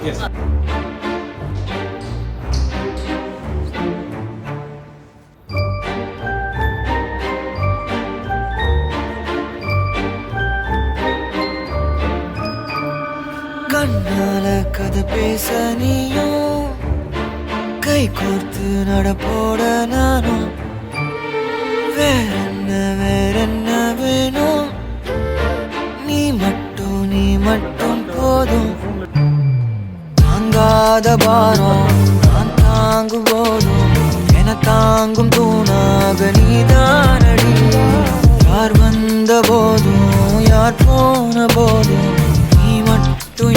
Yes. கண்ணால கதை பேச நீயும் கை கோர்த்து நடப்போட நானும் வேறென்ன வேணும் நீ மட்டும் போதும் தாங்காத பாரம் நான் தாங்கும் போதும் என தாங்கும் தூணாக நீதானடி யார் வந்த போதும் யார் போன போதும் நீ மட்டும்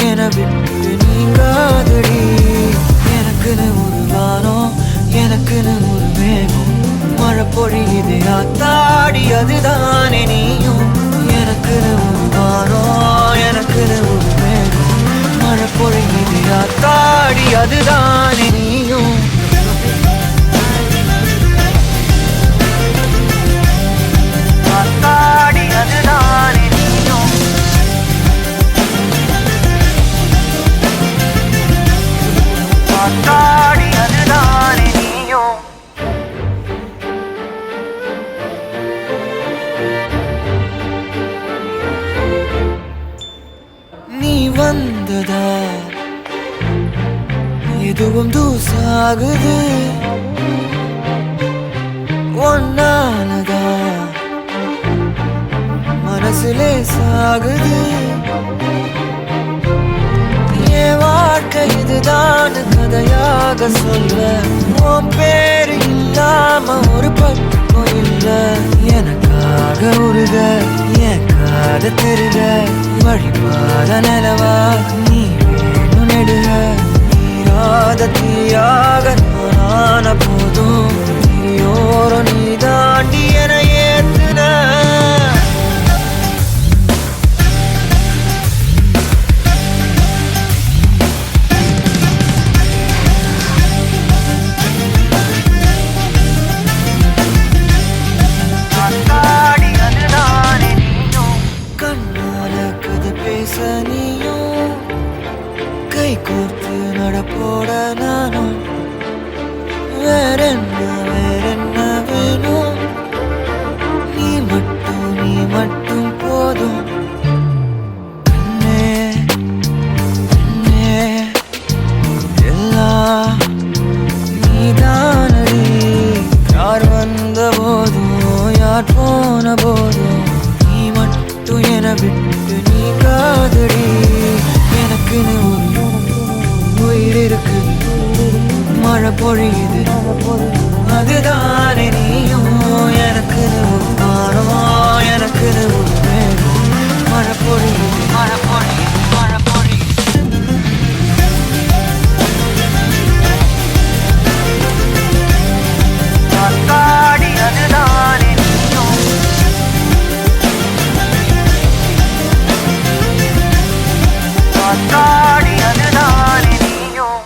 என விட்டு நீங்காதடி எனக்குன்னு ஒரு வானம் எனக்குன்னு ஒரு மேகம் மழை பொழியுது ஆத்தாடி அதுதானே நீயும் எனக்குன்னு ஒரு வானம் எனக்குன்னு ஒரு மேகம் மழை பொழியுது ஆத்தாடி அதுதானே நீயும் ஆத்தாடி அதுதானே நீயும் ஆத்தாடி அதுதானே நீயும் நீ வந்ததா எதுவும் தூசாகுது ஒன்னாலதா மனசுலே சாகுது என் வாழ்க்கை இதுதான் கதையாக சொல்ல உன் பேரு இல்லாம ஒரு பக்கம் இல்ல எனக்காக உருக என் காத திருக வழிபாத நிலவா நீ வேணும் நெடுக நீராத தீயாக நானான போதும் நீயோரம் நீ தாண்டி என ஏத்துன நீயும் கை கோர்த்து நடப்போட நானும் வேறென்ன வேணும் நீ மட்டும் போதும் கண்ணே எல்லாம் நீதானடி யார் வந்த போதும் யார் போன போதும் நீ மட்டும் என விட்டு நீ காதடி எனக்குன்னு ஒரு உயிர் இருக்கு மழை பொழியுது அதுதானே நீயும் எனக்குன்னு ஒரு வானம் எனக்குன்னு ஒரு மேகம் மழை பொழியுது மழை பொழியுது மழை பொழியுது ஆத்தாடி அதுதானே நீயும் ஆத்தாடி அதுதானே நீயும்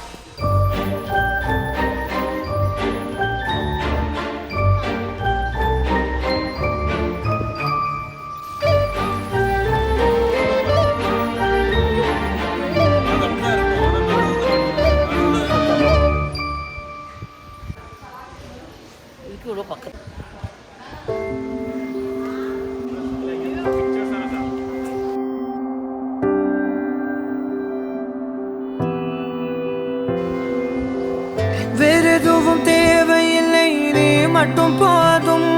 வேறெதுவும் தேவையில்லை நீ மட்டும் போதும்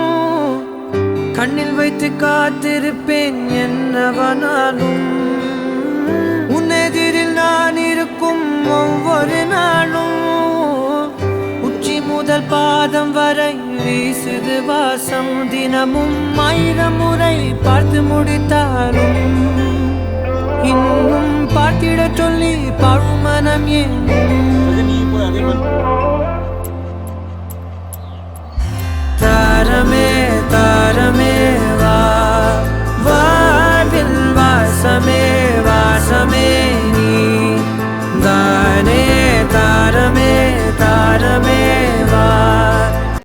கண்ணில் வைத்து காத்திருப்பேன் என்னவனாலும் உன்னெதிரில் நான் இருக்கும் ஒவ்வொரு நாளும் உச்சி முதல் பாதம் வரை வீசுது வாசம் தினமும் 1000 முறை பார்த்து முடித்தாலும் இன்னும் பார்த்திட சொல்லி பழுமனம் ஏன்